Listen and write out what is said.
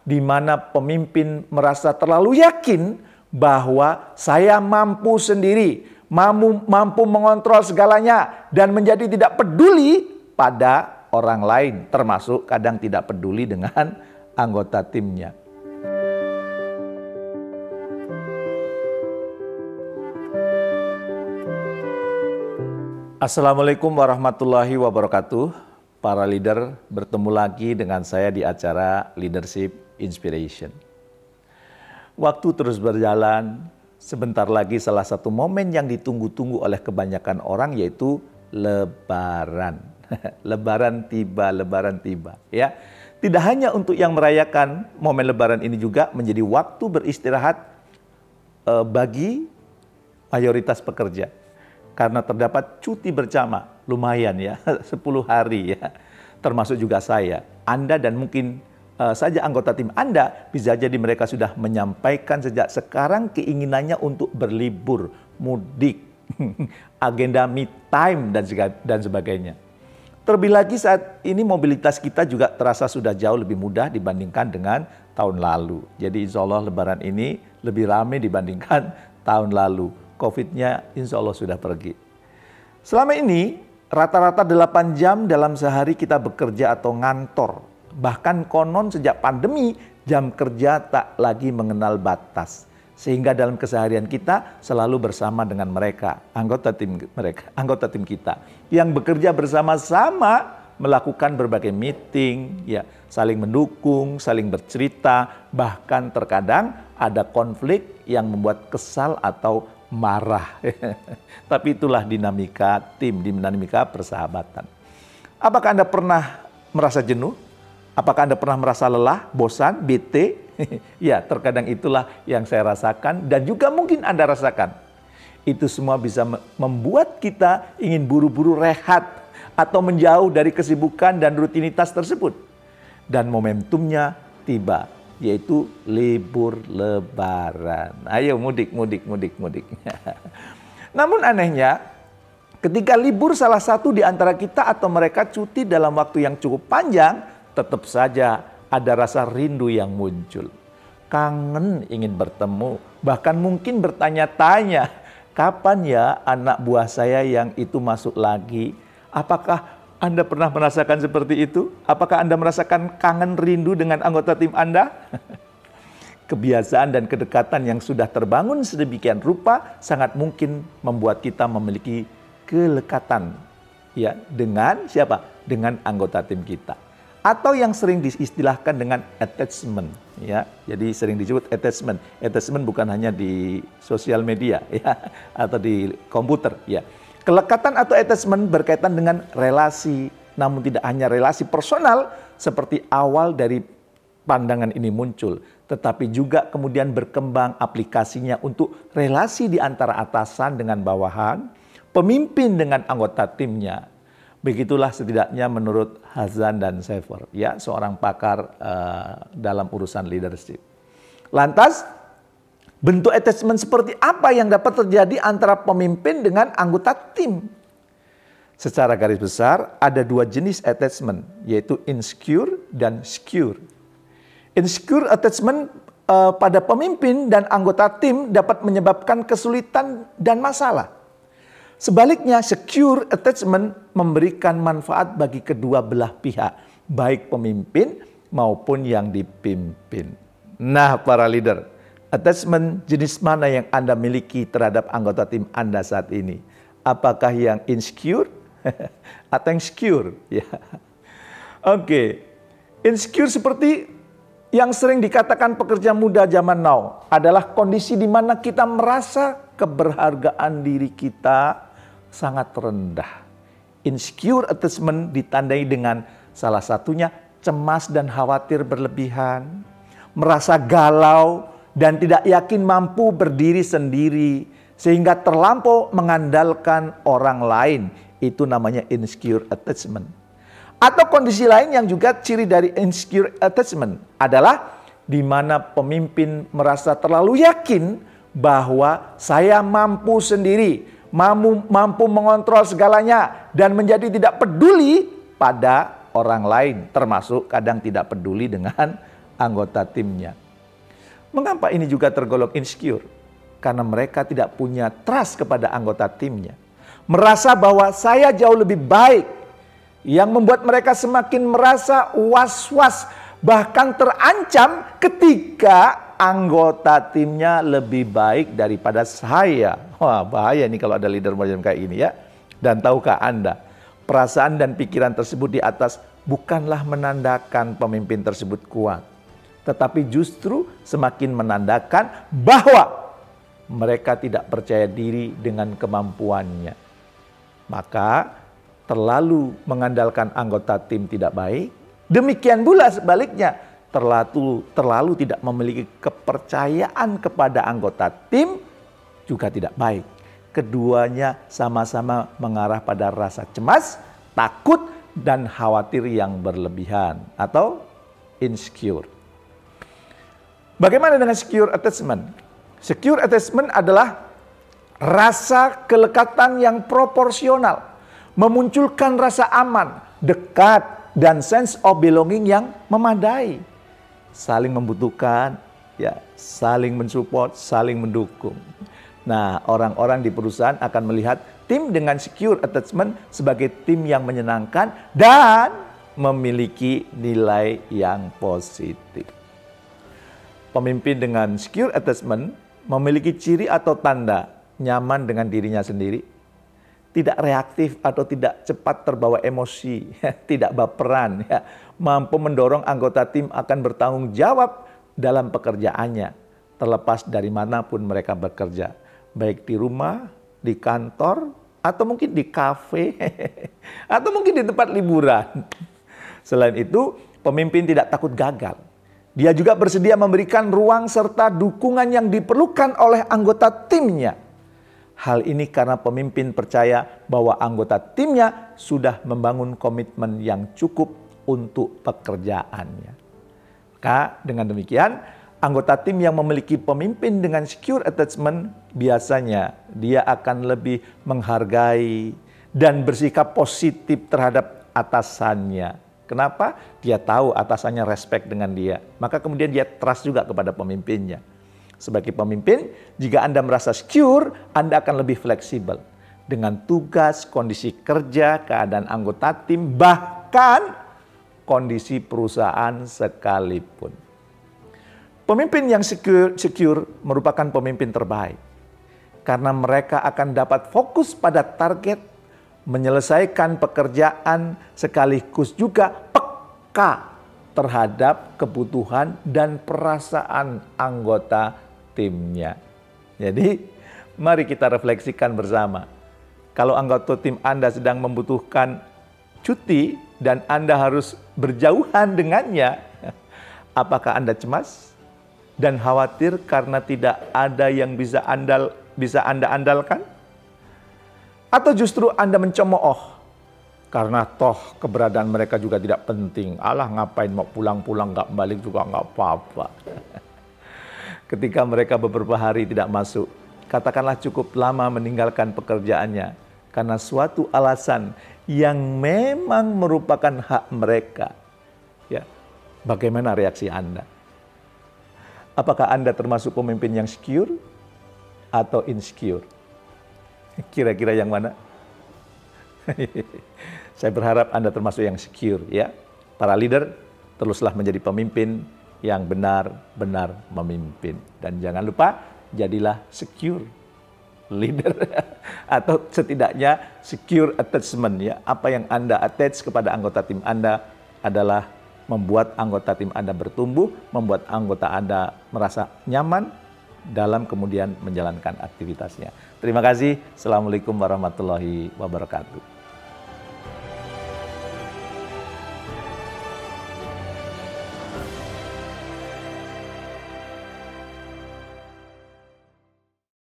di mana pemimpin merasa terlalu yakin bahwa saya mampu sendiri, mampu mengontrol segalanya, dan menjadi tidak peduli pada orang lain, termasuk kadang tidak peduli dengan anggota timnya. Assalamualaikum warahmatullahi wabarakatuh. Para leader, bertemu lagi dengan saya di acara Leadership Inspiration. Waktu terus berjalan, sebentar lagi salah satu momen yang ditunggu-tunggu oleh kebanyakan orang yaitu Lebaran. Lebaran tiba, ya. Tidak hanya untuk yang merayakan momen Lebaran ini juga menjadi waktu beristirahat bagi mayoritas pekerja. Karena terdapat cuti bersama, lumayan ya, 10 hari ya. Termasuk juga saya, Anda dan mungkin saja anggota tim Anda, bisa jadi mereka sudah menyampaikan sejak sekarang keinginannya untuk berlibur, mudik, agenda me time dan sebagainya. Terlebih lagi saat ini mobilitas kita juga terasa sudah jauh lebih mudah dibandingkan dengan tahun lalu. Jadi insya Allah Lebaran ini lebih ramai dibandingkan tahun lalu. COVID-nya insya Allah sudah pergi. Selama ini rata-rata 8 jam dalam sehari kita bekerja atau ngantor. Bahkan konon sejak pandemi jam kerja tak lagi mengenal batas. Sehingga dalam keseharian kita selalu bersama dengan mereka, anggota tim kita yang bekerja bersama-sama melakukan berbagai meeting, ya, saling mendukung, saling bercerita, bahkan terkadang ada konflik yang membuat kesal atau marah. Tapi itulah dinamika tim, dinamika persahabatan. Apakah Anda pernah merasa jenuh? Apakah Anda pernah merasa lelah, bosan, bete? Ya, terkadang itulah yang saya rasakan dan juga mungkin Anda rasakan. Itu semua bisa membuat kita ingin buru-buru rehat atau menjauh dari kesibukan dan rutinitas tersebut. Dan momentumnya tiba, yaitu libur Lebaran. Ayo mudik. Namun anehnya, ketika libur salah satu di antara kita atau mereka cuti dalam waktu yang cukup panjang, tetap saja ada rasa rindu yang muncul. Kangen ingin bertemu, bahkan mungkin bertanya-tanya, kapan ya anak buah saya yang itu masuk lagi? Apakah Anda pernah merasakan seperti itu? Apakah Anda merasakan kangen rindu dengan anggota tim Anda? Kebiasaan dan kedekatan yang sudah terbangun sedemikian rupa sangat mungkin membuat kita memiliki kelekatan ya dengan siapa? Dengan anggota tim kita. Atau yang sering diistilahkan dengan attachment ya. Jadi sering disebut attachment. Attachment bukan hanya di sosial media ya atau di komputer ya. Kelekatan atau attachment berkaitan dengan relasi, namun tidak hanya relasi personal seperti awal dari pandangan ini muncul, tetapi juga kemudian berkembang aplikasinya untuk relasi di antara atasan dengan bawahan, pemimpin dengan anggota timnya. Begitulah setidaknya menurut Hazan dan Sefer, ya, seorang pakar dalam urusan leadership. Lantas, bentuk attachment seperti apa yang dapat terjadi antara pemimpin dengan anggota tim? Secara garis besar, ada 2 jenis attachment, yaitu insecure dan secure. Insecure attachment pada pemimpin dan anggota tim dapat menyebabkan kesulitan dan masalah. Sebaliknya, secure attachment memberikan manfaat bagi kedua belah pihak, baik pemimpin maupun yang dipimpin. Nah, para leader, attachment jenis mana yang Anda miliki terhadap anggota tim Anda saat ini? Apakah yang insecure atau yang secure? Ya. Oke. Insecure seperti yang sering dikatakan pekerja muda zaman now adalah kondisi di mana kita merasa keberhargaan diri kita sangat rendah. Insecure attachment ditandai dengan salah satunya cemas dan khawatir berlebihan, merasa galau, dan tidak yakin mampu berdiri sendiri sehingga terlampau mengandalkan orang lain. Itu namanya insecure attachment. Atau kondisi lain yang juga ciri dari insecure attachment adalah di mana pemimpin merasa terlalu yakin bahwa saya mampu sendiri, mampu mengontrol segalanya dan menjadi tidak peduli pada orang lain, termasuk kadang tidak peduli dengan anggota timnya. Mengapa ini juga tergolong insecure? Karena mereka tidak punya trust kepada anggota timnya. Merasa bahwa saya jauh lebih baik, yang membuat mereka semakin merasa was-was, bahkan terancam ketika anggota timnya lebih baik daripada saya. Wah, bahaya nih kalau ada leader macam kayak gini ya. Dan tahukah Anda, perasaan dan pikiran tersebut di atas bukanlah menandakan pemimpin tersebut kuat, tetapi justru semakin menandakan bahwa mereka tidak percaya diri dengan kemampuannya. Maka terlalu mengandalkan anggota tim tidak baik. Demikian pula sebaliknya, terlalu tidak memiliki kepercayaan kepada anggota tim juga tidak baik. Keduanya sama-sama mengarah pada rasa cemas, takut, dan khawatir yang berlebihan atau insecure. Bagaimana dengan secure attachment? Secure attachment adalah rasa kelekatan yang proporsional, memunculkan rasa aman, dekat, dan sense of belonging yang memadai. Saling membutuhkan, ya, saling mensupport, saling mendukung. Nah, orang-orang di perusahaan akan melihat tim dengan secure attachment sebagai tim yang menyenangkan dan memiliki nilai yang positif. Pemimpin dengan secure attachment memiliki ciri atau tanda nyaman dengan dirinya sendiri, tidak reaktif atau tidak cepat terbawa emosi, tidak baperan, ya, mampu mendorong anggota tim akan bertanggung jawab dalam pekerjaannya, terlepas dari manapun mereka bekerja. Baik di rumah, di kantor, atau mungkin di kafe, atau mungkin di tempat liburan. Selain itu, pemimpin tidak takut gagal. Dia juga bersedia memberikan ruang serta dukungan yang diperlukan oleh anggota timnya. Hal ini karena pemimpin percaya bahwa anggota timnya sudah membangun komitmen yang cukup untuk pekerjaannya. Maka dengan demikian, anggota tim yang memiliki pemimpin dengan secure attachment, biasanya dia akan lebih menghargai dan bersikap positif terhadap atasannya. Kenapa? Dia tahu atasannya respect dengan dia. Maka kemudian dia trust juga kepada pemimpinnya. Sebagai pemimpin, jika Anda merasa secure, Anda akan lebih fleksibel dengan tugas, kondisi kerja, keadaan anggota tim, bahkan kondisi perusahaan sekalipun. Pemimpin yang secure merupakan pemimpin terbaik karena mereka akan dapat fokus pada target, menyelesaikan pekerjaan, sekaligus juga peka terhadap kebutuhan dan perasaan anggota timnya. Jadi, mari kita refleksikan bersama. Kalau anggota tim Anda sedang membutuhkan cuti dan Anda harus berjauhan dengannya, apakah Anda cemas dan khawatir karena tidak ada yang bisa Anda andalkan? Atau justru Anda mencemooh karena toh keberadaan mereka juga tidak penting. Alah, ngapain mau pulang-pulang nggak balik juga nggak apa-apa. Ketika mereka beberapa hari tidak masuk, katakanlah cukup lama meninggalkan pekerjaannya karena suatu alasan yang memang merupakan hak mereka. Ya, bagaimana reaksi Anda? Apakah Anda termasuk pemimpin yang secure atau insecure? Kira-kira yang mana? Saya berharap Anda termasuk yang secure, ya. Para leader, teruslah menjadi pemimpin yang benar-benar memimpin. Dan jangan lupa, jadilah secure leader. Atau setidaknya secure attachment, ya. Apa yang Anda attach kepada anggota tim Anda adalah membuat anggota tim Anda bertumbuh, membuat anggota Anda merasa nyaman dalam kemudian menjalankan aktivitasnya. Terima kasih. Assalamualaikum warahmatullahi wabarakatuh.